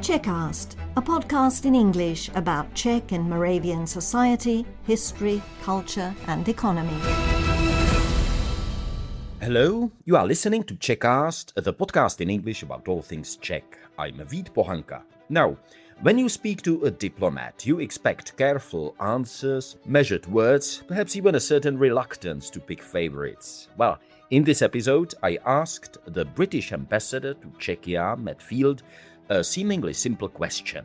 Czechast, a podcast in English about Czech and Moravian society, history, culture and economy. Hello, you are listening to Czechast, the podcast in English about all things Czech. I'm Vít Pohanka. Now, when you speak to a diplomat, you expect careful answers, measured words, perhaps even a certain reluctance to pick favorites. Well, in this episode, I asked the British ambassador to Czechia, Matt Field, a seemingly simple question.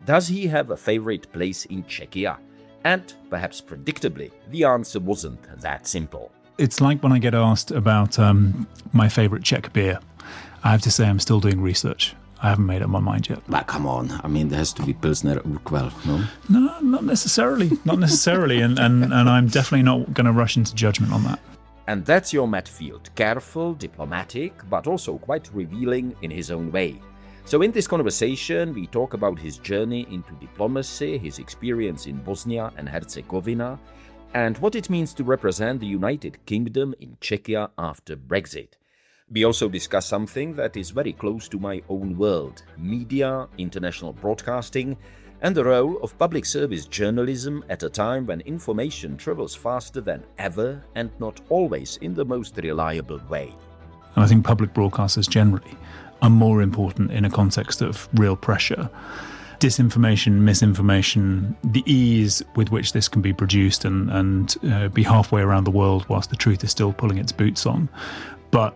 Does he have a favorite place in Czechia? And, perhaps predictably, the answer wasn't that simple. It's like when I get asked about my favourite Czech beer. I have to say I'm still doing research. I haven't made up my mind yet. But come on, I mean, there has to be Pilsner Urquell, no? No, not necessarily. Not necessarily. and I'm definitely not going to rush into judgment on that. And that's your Matt Field. Careful, diplomatic, but also quite revealing in his own way. So in this conversation, we talk about his journey into diplomacy, his experience in Bosnia and Herzegovina, and what it means to represent the United Kingdom in Czechia after Brexit. We also discuss something that is very close to my own world: media, international broadcasting, and the role of public service journalism at a time when information travels faster than ever and not always in the most reliable way. And I think public broadcasters generally are more important in a context of real pressure. Disinformation, misinformation, the ease with which this can be produced and be halfway around the world whilst the truth is still pulling its boots on. But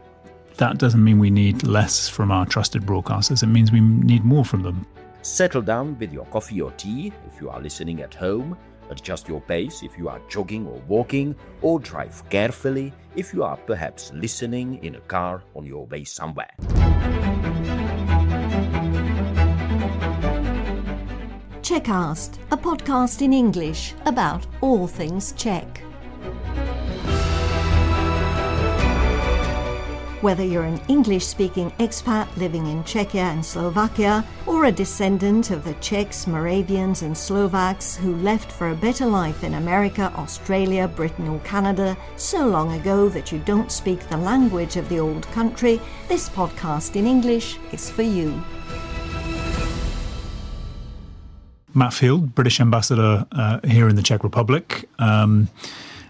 that doesn't mean we need less from our trusted broadcasters. It means we need more from them. Settle down with your coffee or tea if you are listening at home. Adjust your pace if you are jogging or walking, or drive carefully if you are perhaps listening in a car on your way somewhere. Czechast, a podcast in English about all things Czech. Whether you're an English-speaking expat living in Czechia and Slovakia, or a descendant of the Czechs, Moravians and Slovaks who left for a better life in America, Australia, Britain or Canada so long ago that you don't speak the language of the old country, this podcast in English is for you. Matt Field, British ambassador here in the Czech Republic. I'm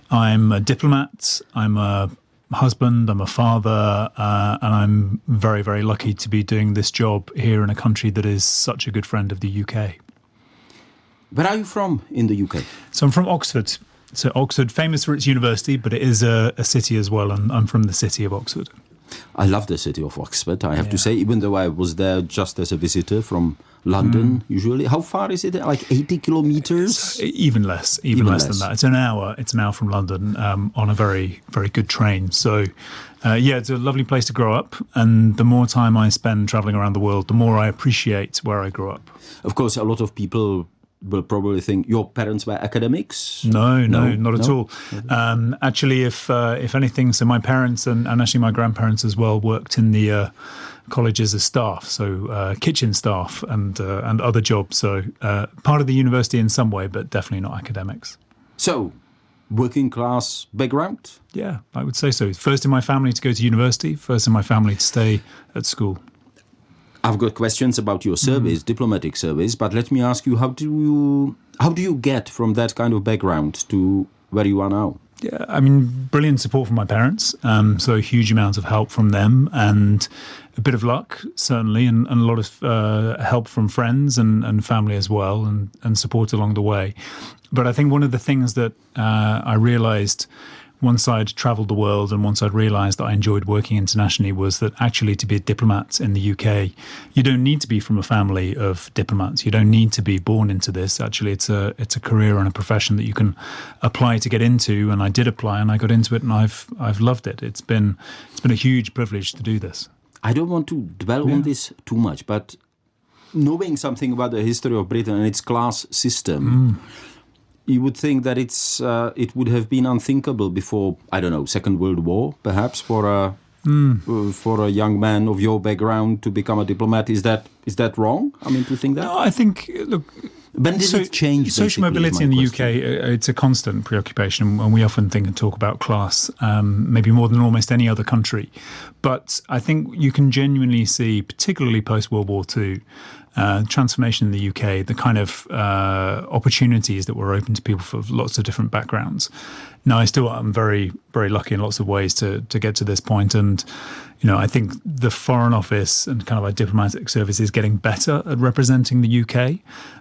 a diplomat, I'm a husband, I'm a father, and I'm very, very lucky to be doing this job here in a country that is such a good friend of the UK. Where are you from in the UK? So I'm from Oxford. So Oxford, famous for its university, but it is a city as well, and I'm from the city of Oxford. I love the city of Oxford, I have to say, even though I was there just as a visitor from London, usually. How far is it? Like 80 kilometers? Even less than that. It's an hour from London on a very, very good train. So, it's a lovely place to grow up. And the more time I spend traveling around the world, the more I appreciate where I grew up. Of course, a lot of people will probably think your parents were academics. No, not at all. Actually, if anything, so my parents and actually my grandparents as well worked in the colleges as staff, so kitchen staff and other jobs. So part of the university in some way, but definitely not academics. So, working class background? Yeah, I would say so. First in my family to go to university, first in my family to stay at school. I've got questions about your service, diplomatic service, but let me ask you, how do you get from that kind of background to where you are now? Yeah, I mean, brilliant support from my parents, so a huge amount of help from them and a bit of luck, certainly, and a lot of help from friends and family as well, and support along the way. But I think one of the things that I realised once I'd travelled the world and once I'd realised that I enjoyed working internationally was that actually to be a diplomat in the UK, you don't need to be from a family of diplomats. You don't need to be born into this. Actually, it's a career and a profession that you can apply to get into, and I did apply and I got into it and I've loved it. It's been a huge privilege to do this. I don't want to dwell on this too much, but knowing something about the history of Britain and its class system, you would think that it would have been unthinkable before, I don't know, Second World War, perhaps, for a young man of your background to become a diplomat. Is that wrong? I mean, to think that? No, I think, look, When did it change? Social mobility in the UK, it's a constant preoccupation, and we often think and talk about class, maybe more than almost any other country. But I think you can genuinely see, particularly post-World War II, transformation in the UK, the kind of opportunities that were open to people from lots of different backgrounds. Now, I'm very, very lucky in lots of ways to get to this point. And, I think the Foreign Office and kind of our diplomatic service is getting better at representing the UK.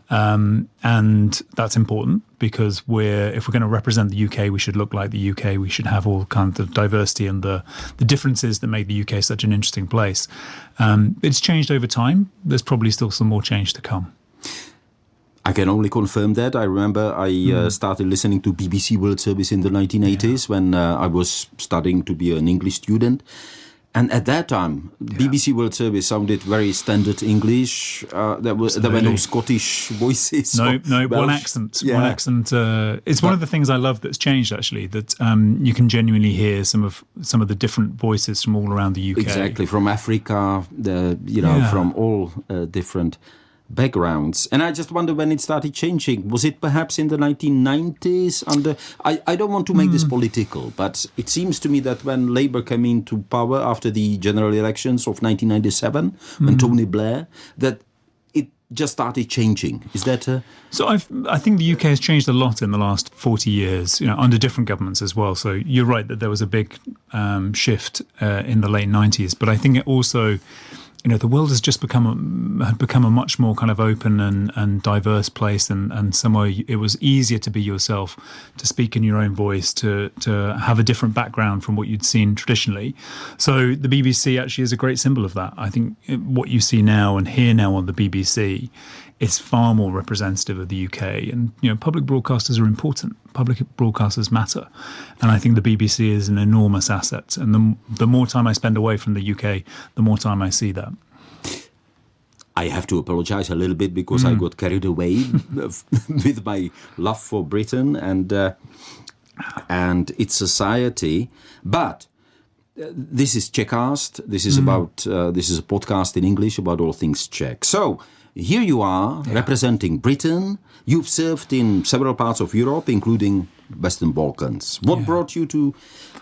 And that's important because if we're going to represent the UK, we should look like the UK. We should have all kinds of diversity and the differences that make the UK such an interesting place. It's changed over time. There's probably still some more change to come. I can only confirm that. I remember I started listening to BBC World Service in the 1980s when I was studying to be an English student. And at that time, BBC World Service sounded very standard English. There were no Scottish voices. No, one accent. Yeah. One accent. It's one of the things I love that's changed, actually, that you can genuinely hear some of the different voices from all around the UK. Exactly, from Africa, from all different backgrounds. And I just wonder when it started changing. Was it perhaps in the 1990s? I don't want to make this political, but it seems to me that when Labour came into power after the general elections of 1997, when Tony Blair, that it just started changing. Is that So I think the UK has changed a lot in the last 40 years, under different governments as well. So you're right that there was a big shift in the late 90s, but I think it also, the world has just become a much more kind of open and diverse place, and somewhere it was easier to be yourself, to speak in your own voice, to have a different background from what you'd seen traditionally. So the BBC actually is a great symbol of that. I think what you see now and hear now on the BBC is far more representative of the UK. And, public broadcasters are important. Public broadcasters matter. And I think the BBC is an enormous asset. And the more time I spend away from the UK, the more time I see that. I have to apologize a little bit because I got carried away with my love for Britain and its society. But this is Czechast. This is this is a podcast in English about all things Czech. So here you are representing Britain. You've served in several parts of Europe, including Western Balkans. What brought you to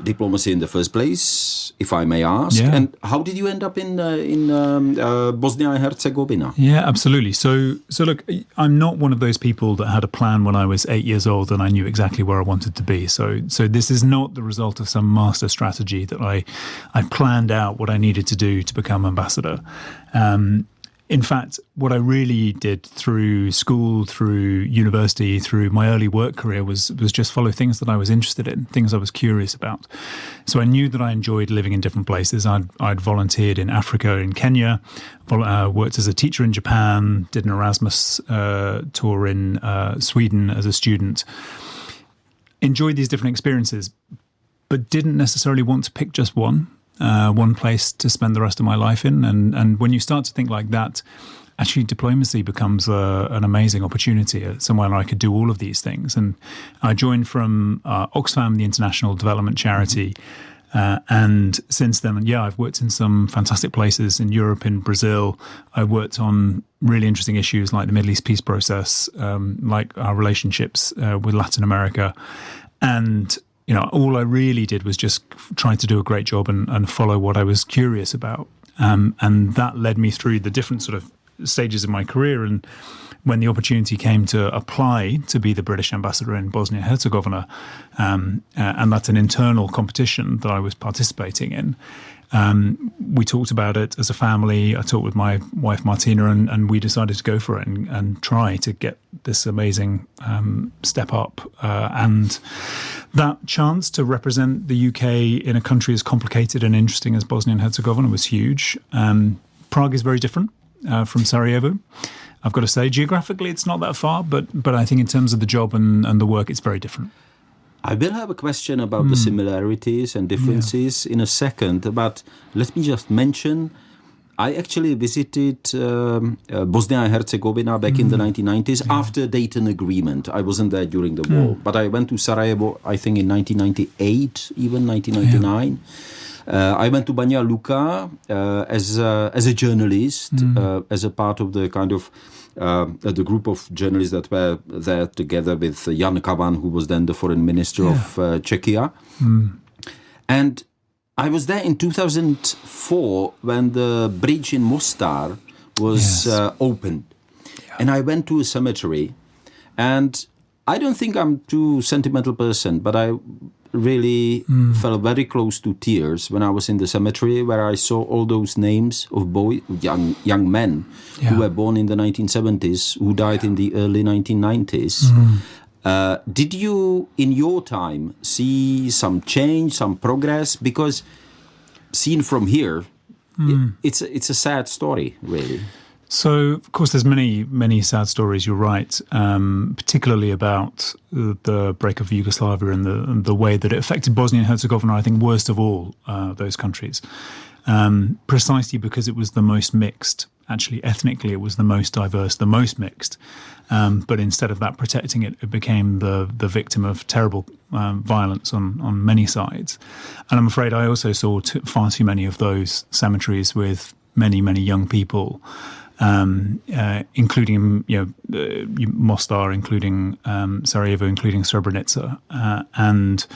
diplomacy in the first place, if I may ask? Yeah. And how did you end up in Bosnia and Herzegovina? Yeah, absolutely. So look, I'm not one of those people that had a plan when I was 8 years old and I knew exactly where I wanted to be. So this is not the result of some master strategy that I planned out what I needed to do to become ambassador. In fact, what I really did through school, through university, through my early work career was just follow things that I was interested in, things I was curious about. So I knew that I enjoyed living in different places. I'd volunteered in Africa, in Kenya, worked as a teacher in Japan, did an Erasmus tour in Sweden as a student. Enjoyed these different experiences, but didn't necessarily want to pick just one place to spend the rest of my life in. And when you start to think like that, actually diplomacy becomes an amazing opportunity, somewhere where I could do all of these things. And I joined from Oxfam, the international development charity. And since then, I've worked in some fantastic places in Europe, in Brazil. I worked on really interesting issues like the Middle East peace process, like our relationships with Latin America. And all I really did was just try to do a great job and follow what I was curious about. And that led me through the different sort of stages of my career. And when the opportunity came to apply to be the British ambassador in Bosnia and Herzegovina, and that's an internal competition that I was participating in, we talked about it as a family. I talked with my wife, Martina, and we decided to go for it and try to get this amazing step up. And that chance to represent the UK in a country as complicated and interesting as Bosnia and Herzegovina was huge. Prague is very different from Sarajevo. I've got to say, geographically, it's not that far, but I think in terms of the job and the work, it's very different. I will have a question about the similarities and differences in a second, but let me just mention, I actually visited Bosnia and Herzegovina back in the 1990s after Dayton Agreement. I wasn't there during the war, but I went to Sarajevo, I think in 1998, even 1999. I went to Banja Luka as a journalist, as a part of the kind of the group of journalists that were there together with Jan Kavan, who was then the foreign minister of Czechia. And I was there in 2004 when the bridge in Mostar was opened. Yeah. And I went to a cemetery. And I don't think I'm too sentimental person, but I really felt very close to tears when I was in the cemetery where I saw all those names of young men who were born in the 1970s, who died in the early 1990s. Did you, in your time, see some change, some progress? Because seen from here, it's a sad story, really. So, of course, there's many sad stories, you're right, particularly about the break of Yugoslavia and the way that it affected Bosnia and Herzegovina, I think, worst of all, those countries, precisely because it was the most mixed. Actually, ethnically, it was the most diverse, the most mixed. But instead of that protecting it, it became the victim of terrible violence on many sides. And I'm afraid I also saw far too many of those cemeteries with many young people, including Mostar, including Sarajevo, including Srebrenica, and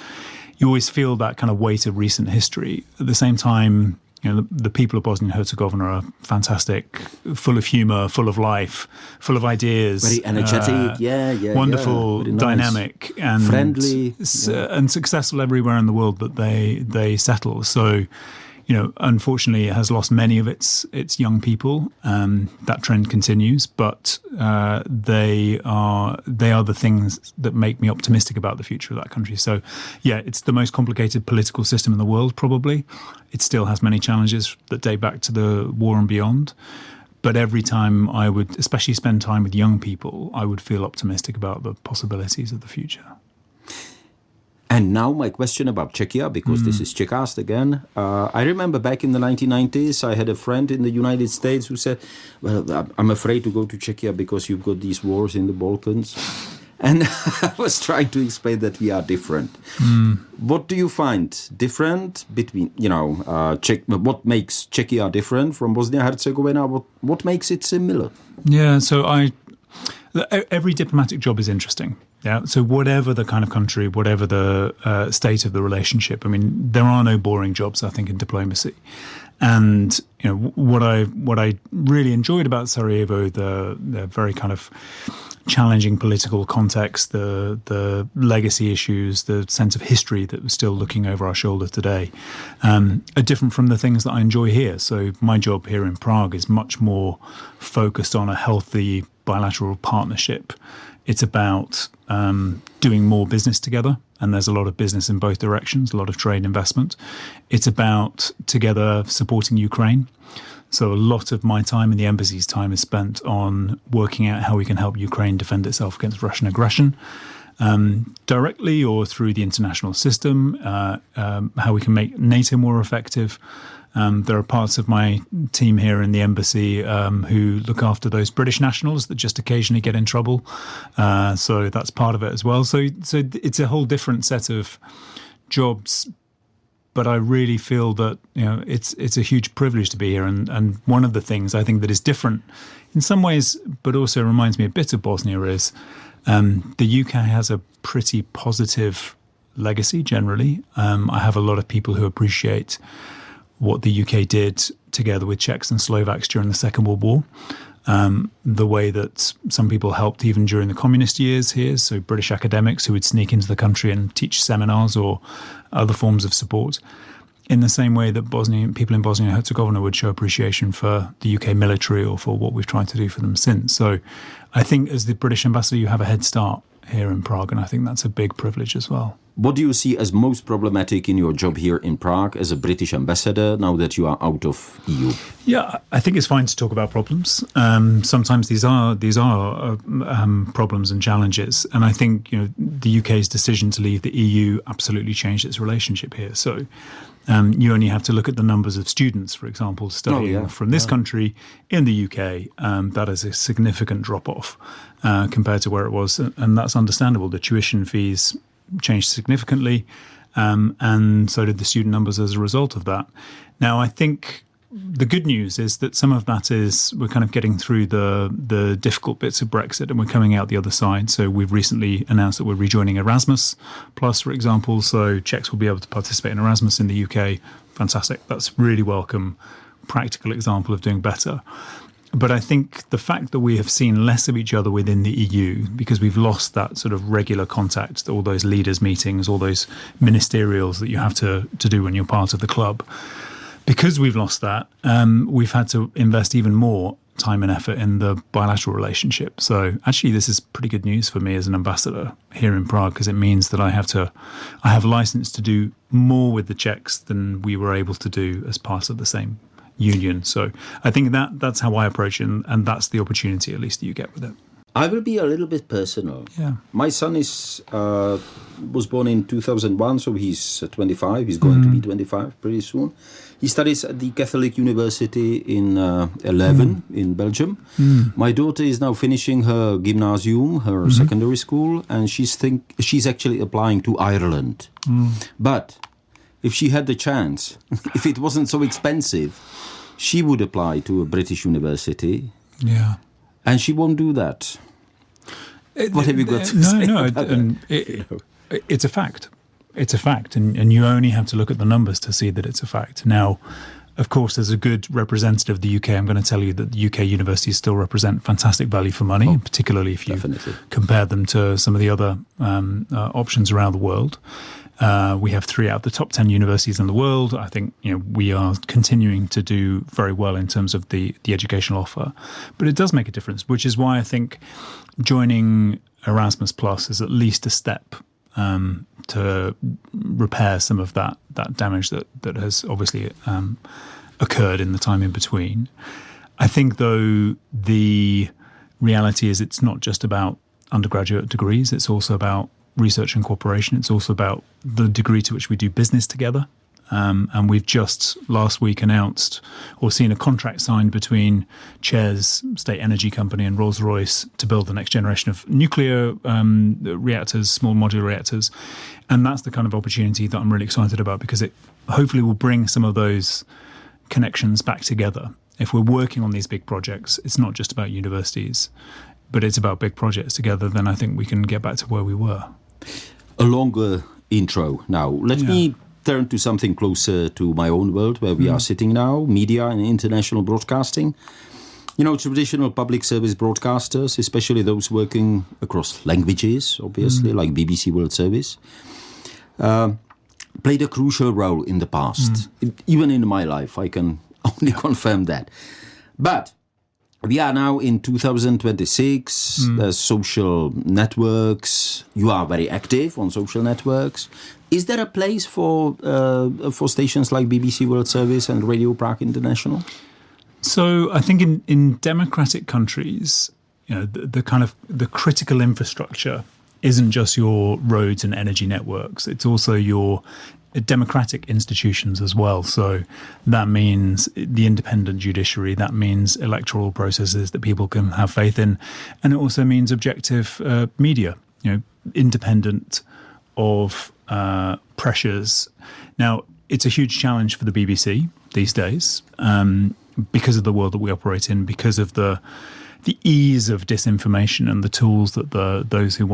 you always feel that kind of weight of recent history. At the same time, the people of Bosnia and Herzegovina are fantastic, full of humour, full of life, full of ideas, very energetic, wonderful, nice, dynamic, and friendly, and successful everywhere in the world that they settle. So, unfortunately, it has lost many of its young people. That trend continues, but they are the things that make me optimistic about the future of that country. So, it's the most complicated political system in the world, probably. It still has many challenges that date back to the war and beyond. But every time I would, especially spend time with young people, I would feel optimistic about the possibilities of the future. And now my question about Czechia, because this is Czechast again. I remember back in the 1990s, I had a friend in the United States who said, well, I'm afraid to go to Czechia because you've got these wars in the Balkans. And I was trying to explain that we are different. What do you find different between, what makes Czechia different from Bosnia-Herzegovina? What makes it similar? Yeah, so every diplomatic job is interesting. Yeah. So whatever the kind of country, whatever the state of the relationship, I mean, there are no boring jobs, I think, in diplomacy. And what I really enjoyed about Sarajevo, the very kind of challenging political context, the legacy issues, the sense of history that was still looking over our shoulder today, are different from the things that I enjoy here. So my job here in Prague is much more focused on a healthy bilateral partnership. It's about doing more business together, and there's a lot of business in both directions, a lot of trade investment. It's about together supporting Ukraine. So a lot of my time and the embassy's time is spent on working out how we can help Ukraine defend itself against Russian aggression, directly or through the international system, how we can make NATO more effective. There are parts of my team here in the embassy who look after those British nationals that just occasionally get in trouble. So that's part of it as well. So it's a whole different set of jobs. But I really feel that it's a huge privilege to be here. And one of the things I think that is different in some ways, but also reminds me a bit of Bosnia, is the UK has a pretty positive legacy generally. I have a lot of people who appreciate what the UK did together with Czechs and Slovaks during the Second World War, the way that some people helped even during the communist years here, so British academics who would sneak into the country and teach seminars or other forms of support, in the same way that people in Bosnia and Herzegovina would show appreciation for the UK military or for what we've tried to do for them since. So I think as the British ambassador, you have a head start here in Prague, and I think that's a big privilege as well. What do you see as most problematic in your job here in Prague as a British ambassador now that you are out of EU? Yeah, I think it's fine to talk about problems. Sometimes these are problems and challenges, and I think the UK's decision to leave the EU absolutely changed its relationship here. So you only have to look at the numbers of students, for example, studying from this country in the UK. That is a significant drop-off compared to where it was, and that's understandable. The tuition fees changed significantly. and so did the student numbers as a result of that. Now, I think the good news is that some of that is we're kind of getting through the difficult bits of Brexit and we're coming out the other side. So we've recently announced that we're rejoining Erasmus Plus, for example. So Czechs will be able to participate in Erasmus in the UK. Fantastic. That's really welcome, practical example of doing better. But I think the fact that we have seen less of each other within the EU, because we've lost that sort of regular contact, all those leaders' meetings, all those ministerials that you have to do when you're part of the club, because we've lost that, we've had to invest even more time and effort in the bilateral relationship. So actually, this is pretty good news for me as an ambassador here in Prague, because it means that I have license to do more with the Czechs than we were able to do as part of the same union. So I think that's how I approach it, and that's the opportunity, at least, that you get with it. I will be a little bit personal. Yeah. My son was born in 2001, so he's 25. He's going to be 25 pretty soon. He studies at the Catholic University in Leuven in Belgium. My daughter is now finishing her gymnasium, her secondary school, and she's actually applying to Ireland. But if she had the chance, if it wasn't so expensive, she would apply to a British university. Yeah. And she won't do that. What have you got to say? It's a fact. It's a fact. And you only have to look at the numbers to see that it's a fact. Now, of course, as a good representative of the UK, I'm going to tell you that the UK universities still represent fantastic value for money, particularly if you compare them to some of the other options around the world. We have 3 out of the top 10 universities in the world. I think we are continuing to do very well in terms of the educational offer. But it does make a difference, which is why I think joining Erasmus Plus is at least a step to repair some of that damage that has obviously occurred in the time in between. I think, though, the reality is it's not just about undergraduate degrees. It's also about research and cooperation. It's also about the degree to which we do business together. And we've just last week announced or seen a contract signed between Ches, State Energy Company, and Rolls-Royce to build the next generation of nuclear reactors, small modular reactors. And that's the kind of opportunity that I'm really excited about, because it hopefully will bring some of those connections back together. If we're working on these big projects, it's not just about universities, but it's about big projects together, then I think we can get back to where we were. A longer intro now. Let me turn to something closer to my own world, where we are sitting now, media and international broadcasting. Traditional public service broadcasters, especially those working across languages, obviously, like BBC World Service, played a crucial role in the past. Even in my life, I can only confirm that. But we are now in 2026, there's social networks. You are very active on social networks. Is there a place for stations like BBC World Service and Radio Prague International? So I think in democratic countries, the critical infrastructure isn't just your roads and energy networks. It's also your democratic institutions as well. So that means the independent judiciary, that means electoral processes that people can have faith in, and it also means objective media, independent of pressures. Now, it's a huge challenge for the BBC these days because of the world that we operate in, because of the ease of disinformation and the tools that those who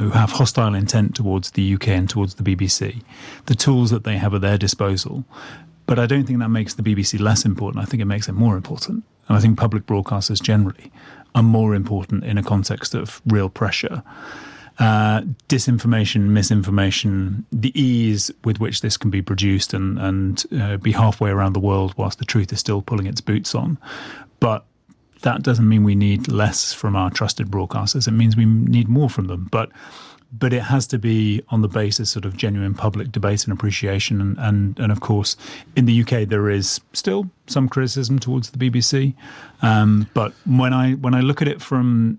have hostile intent towards the UK and towards the BBC, the tools that they have at their disposal. But I don't think that makes the BBC less important. I think it makes it more important. And I think public broadcasters generally are more important in a context of real pressure. Disinformation, misinformation, the ease with which this can be produced and be halfway around the world whilst the truth is still pulling its boots on. But that doesn't mean we need less from our trusted broadcasters. It means we need more from them. But it has to be on the basis of genuine public debate and appreciation. And of course, in the UK, there is still some criticism towards the BBC. But when I look at it from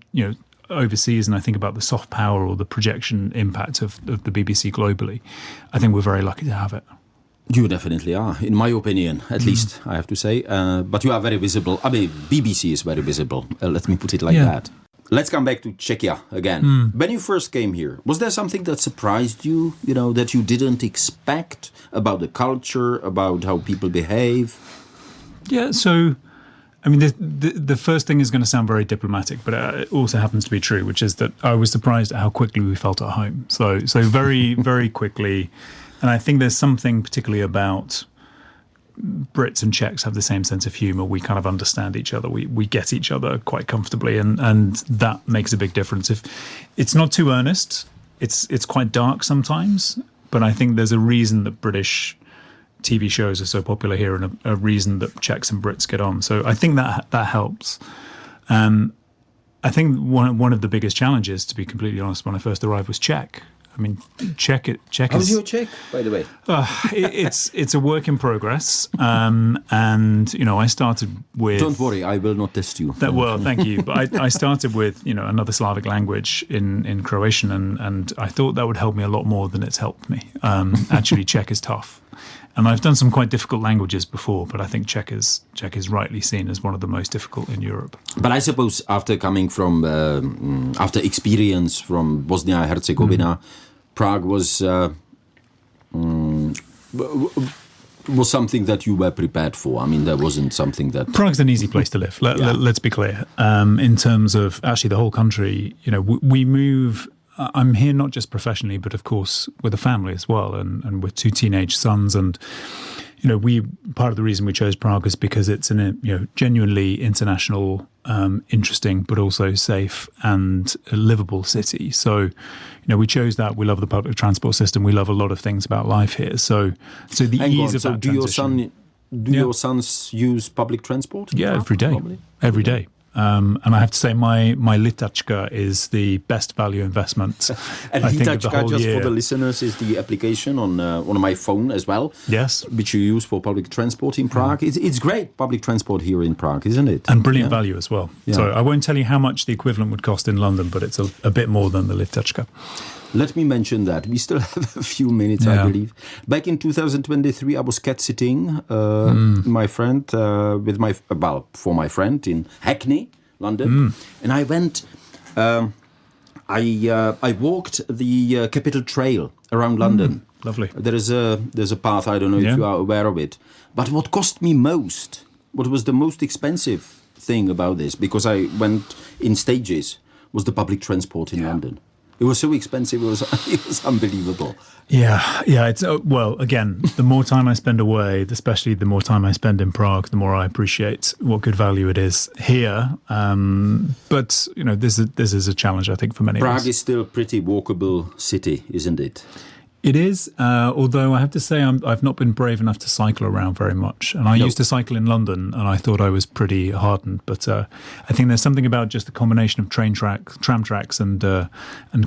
overseas and I think about the soft power or the projection impact of the BBC globally, I think we're very lucky to have it. You definitely are, in my opinion, at least, I have to say. But you are very visible. I mean, BBC is very visible. Let me put it like that. let's come back to Czechia again. When you first came here, was there something that surprised you, that you didn't expect about the culture, about how people behave? Yeah, so, I mean, the first thing is going to sound very diplomatic, but it also happens to be true, which is that I was surprised at how quickly we felt at home. So very, very quickly. And I think there's something particularly about Brits and Czechs have the same sense of humour. We kind of understand each other. We get each other quite comfortably, and that makes a big difference. If it's not too earnest, it's quite dark sometimes, but I think there's a reason that British TV shows are so popular here, and a reason that Czechs and Brits get on. So I think that helps. I think one of the biggest challenges, to be completely honest, when I first arrived was Czech. I mean, Czech How's is... your Czech, by the way? It's a work in progress. And, I started with... Don't worry, I will not test you. Well, thank you. But I started with, another Slavic language in Croatian, and I thought that would help me a lot more than it's helped me. Actually, Czech is tough. And I've done some quite difficult languages before, but I think Czech is rightly seen as one of the most difficult in Europe. But I suppose after coming from, after experience from Bosnia and Herzegovina, Prague was something that you were prepared for. I mean, there wasn't something that... Prague's an easy place to live, let's be clear. In terms of actually the whole country, we move... I'm here not just professionally, but of course with a family as well, and with two teenage sons. And part of the reason we chose Prague is because it's an genuinely international, interesting, but also safe and livable city. So we chose that. We love the public transport system. We love a lot of things about life here. So the ease of that transition. Do your sons use public transport? Yeah, every day. Probably? Every day. And I have to say, my Litačka is the best value investment. And Litačka, just for the listeners, is the application on my phone as well. Yes, which you use for public transport in Prague. It's great public transport here in Prague, isn't it? And brilliant value as well. Yeah. So I won't tell you how much the equivalent would cost in London, but it's a bit more than the Litačka. Let me mention that. We still have a few minutes, I believe. Back in 2023, I was cat sitting my friend for my friend in Hackney, London, and I went. I walked the Capital Trail around London. Lovely. There's a path. I don't know if you are aware of it. But what cost me most? What was the most expensive thing about this? Because I went in stages. Was the public transport in London? It was so expensive. It was unbelievable. Yeah. It's again, the more time I spend away, especially the more time I spend in Prague, the more I appreciate what good value it is here. But this is a challenge, I think, for many of us. Prague is still a pretty walkable city, isn't it? It is, although I have to say I've not been brave enough to cycle around very much. And I used to cycle in London, and I thought I was pretty hardened. But I think there's something about just the combination of tram tracks, and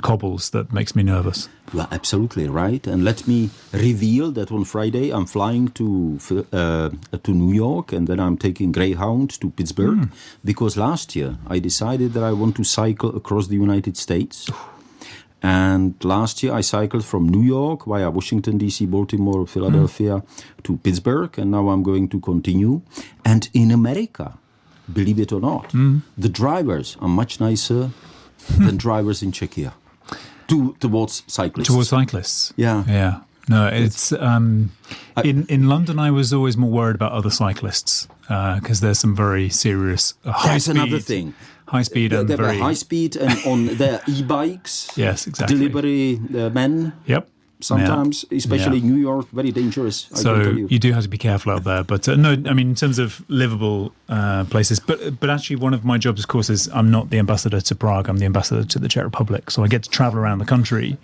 cobbles that makes me nervous. You are absolutely right. And let me reveal that on Friday I'm flying to New York, and then I'm taking Greyhound to Pittsburgh, because last year I decided that I want to cycle across the United States. And last year I cycled from New York via Washington, D.C., Baltimore, Philadelphia to Pittsburgh. And now I'm going to continue. And in America, believe it or not, the drivers are much nicer than drivers in Czechia towards cyclists. Yeah. No, it's in London I was always more worried about other cyclists because there's some very serious That's another thing. High speed and very high speed, and on their e-bikes. Yes, exactly. Delivery men. Yep. Sometimes, especially New York, very dangerous. So you do have to be careful out there. But no, I mean, in terms of livable places. But actually, one of my jobs, of course, is I'm not the ambassador to Prague. I'm the ambassador to the Czech Republic. So I get to travel around the country.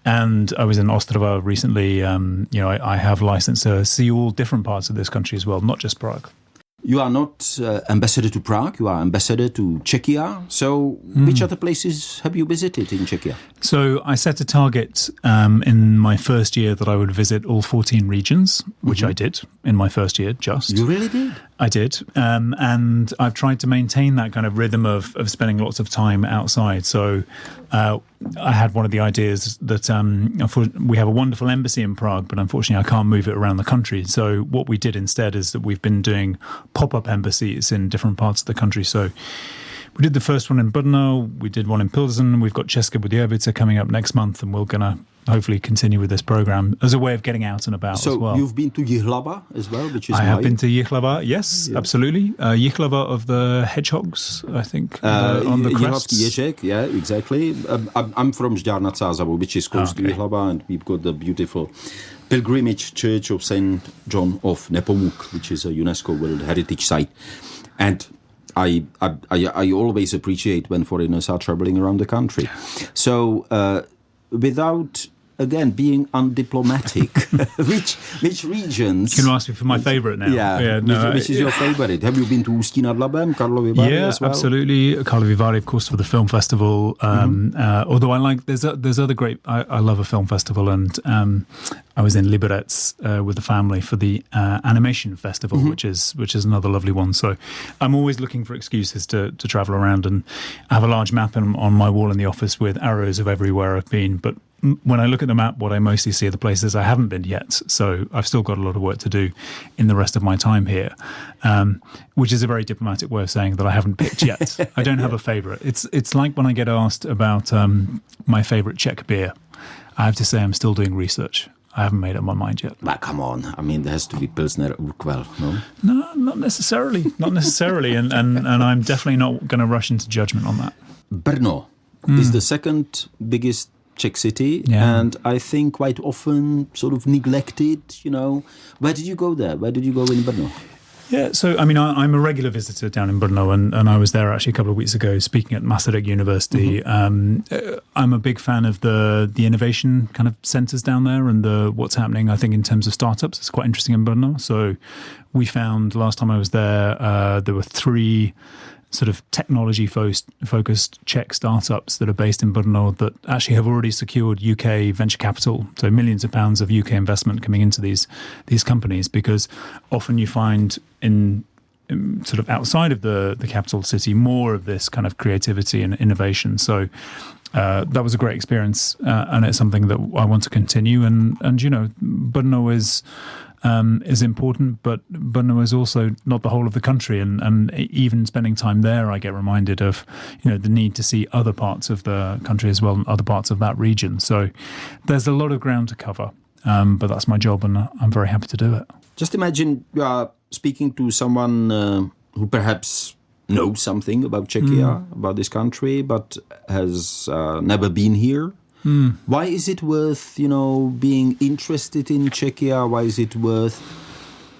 And I was in Ostrava recently. I have a license to see all different parts of this country as well, not just Prague. You are not ambassador to Prague, you are ambassador to Czechia. So which other places have you visited in Czechia? So I set a target in my first year that I would visit all 14 regions, which I did in my first year just. You really did? I did. And I've tried to maintain that kind of rhythm of spending lots of time outside. So I had one of the ideas that we have a wonderful embassy in Prague, but unfortunately I can't move it around the country. So what we did instead is that we've been doing pop-up embassies in different parts of the country. So We did the first one in Brno, we did one in Pilsen, we've got Česká Budějovice coming up next month, and we're going to hopefully continue with this program as a way of getting out and about as well. So you've been to Jihlava as well, which is I have been to Jihlava, yes, absolutely. Jihlava of the hedgehogs, I think, on the crests. Jihlavský ježek, yeah, exactly. I'm from Žďár nad Sázavou, which is close to Jihlava, and we've got the beautiful pilgrimage church of St. John of Nepomuk, which is a UNESCO World Heritage Site. And I always appreciate when foreigners are traveling around the country. So without, again, being undiplomatic, which regions... You can ask me for my favourite now. Yeah, which is your favourite? Have you been to Ústí nad Labem, Karlovy Vary as well? Yeah, absolutely. Karlovy Vary, of course, for the film festival. Although there's other great... I love a film festival, and I was in Liberec with the family for the animation festival, which is another lovely one. So I'm always looking for excuses to travel around, and I have a large map on my wall in the office with arrows of everywhere I've been. But when I look at the map, what I mostly see are the places I haven't been yet. So I've still got a lot of work to do in the rest of my time here, which is a very diplomatic way of saying that I haven't picked yet. I don't have a favourite. It's like when I get asked about my favourite Czech beer. I have to say I'm still doing research. I haven't made up my mind yet. But come on, I mean, there has to be Pilsner Urquell, no? No, not necessarily. Not necessarily. and I'm definitely not going to rush into judgment on that. Brno is the second biggest Czech city, and I think quite often sort of neglected, Where did you go there? Where did you go in Brno? Yeah, so I mean, I'm a regular visitor down in Brno, and I was there actually a couple of weeks ago speaking at Masaryk University. I'm a big fan of the innovation kind of centres down there and what's happening, I think, in terms of startups. It's quite interesting in Brno. So we found last time I was there were 3 sort of technology-focused Czech startups that are based in Brno that actually have already secured UK venture capital, so millions of pounds of UK investment coming into these companies, because often you find in sort of outside of the capital city more of this kind of creativity and innovation. So that was a great experience, and it's something that I want to continue. And Brno is important, but Brno is also not the whole of the country, and even spending time there, I get reminded of the need to see other parts of the country as well, and other parts of that region. So there's a lot of ground to cover, but that's my job, and I'm very happy to do it. Just imagine you are speaking to someone who perhaps knows something about Czechia, about this country, but has never been here. Why is it worth, being interested in Czechia? Why is it worth,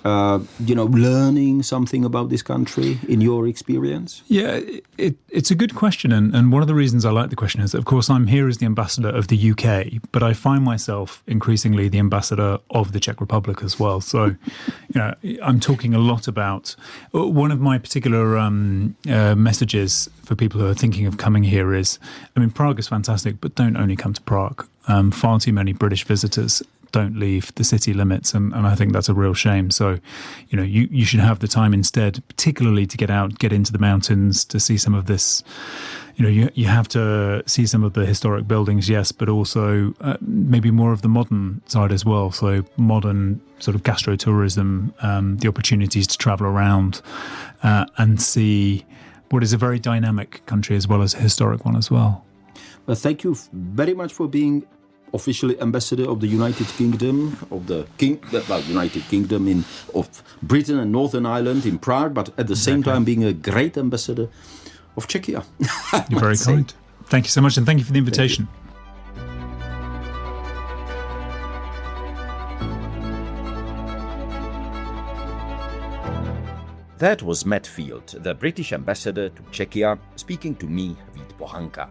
learning something about this country in your experience? Yeah, it's a good question. And one of the reasons I like the question is that, of course, I'm here as the ambassador of the UK, but I find myself increasingly the ambassador of the Czech Republic as well. So, I'm talking a lot about one of my particular messages for people who are thinking of coming here is, Prague is fantastic, but don't only come to Prague. Far too many British visitors don't leave the city limits, and I think that's a real shame. So, you should have the time instead, particularly to get out, get into the mountains, to see some of this. You have to see some of the historic buildings, yes, but also maybe more of the modern side as well. So modern sort of gastro-tourism, the opportunities to travel around and see what is a very dynamic country as well as a historic one as well. Well, thank you very much for being officially ambassador of the United Kingdom, United Kingdom of Britain and Northern Ireland in Prague, but at the same time being a great ambassador of Czechia. You're very kind. Thank you so much, and thank you for the invitation. That was Matt Field, the British ambassador to Czechia, speaking to me, Vít Pohanka.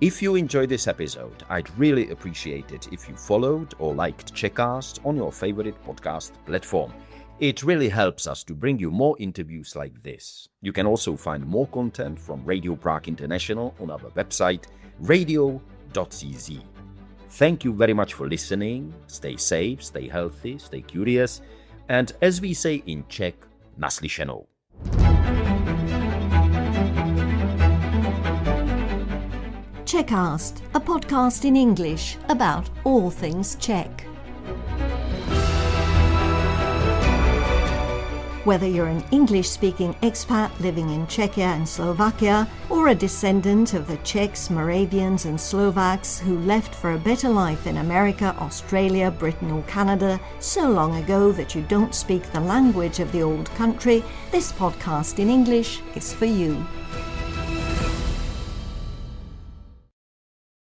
If you enjoyed this episode, I'd really appreciate it if you followed or liked Czechast on your favorite podcast platform. It really helps us to bring you more interviews like this. You can also find more content from Radio Prague International on our website, radio.cz. Thank you very much for listening. Stay safe, stay healthy, stay curious, and as we say in Czech, naslyšenou. Czechast, a podcast in English about all things Czech. Whether you're an English-speaking expat living in Czechia and Slovakia, or a descendant of the Czechs, Moravians and Slovaks who left for a better life in America, Australia, Britain or Canada so long ago that you don't speak the language of the old country, this podcast in English is for you.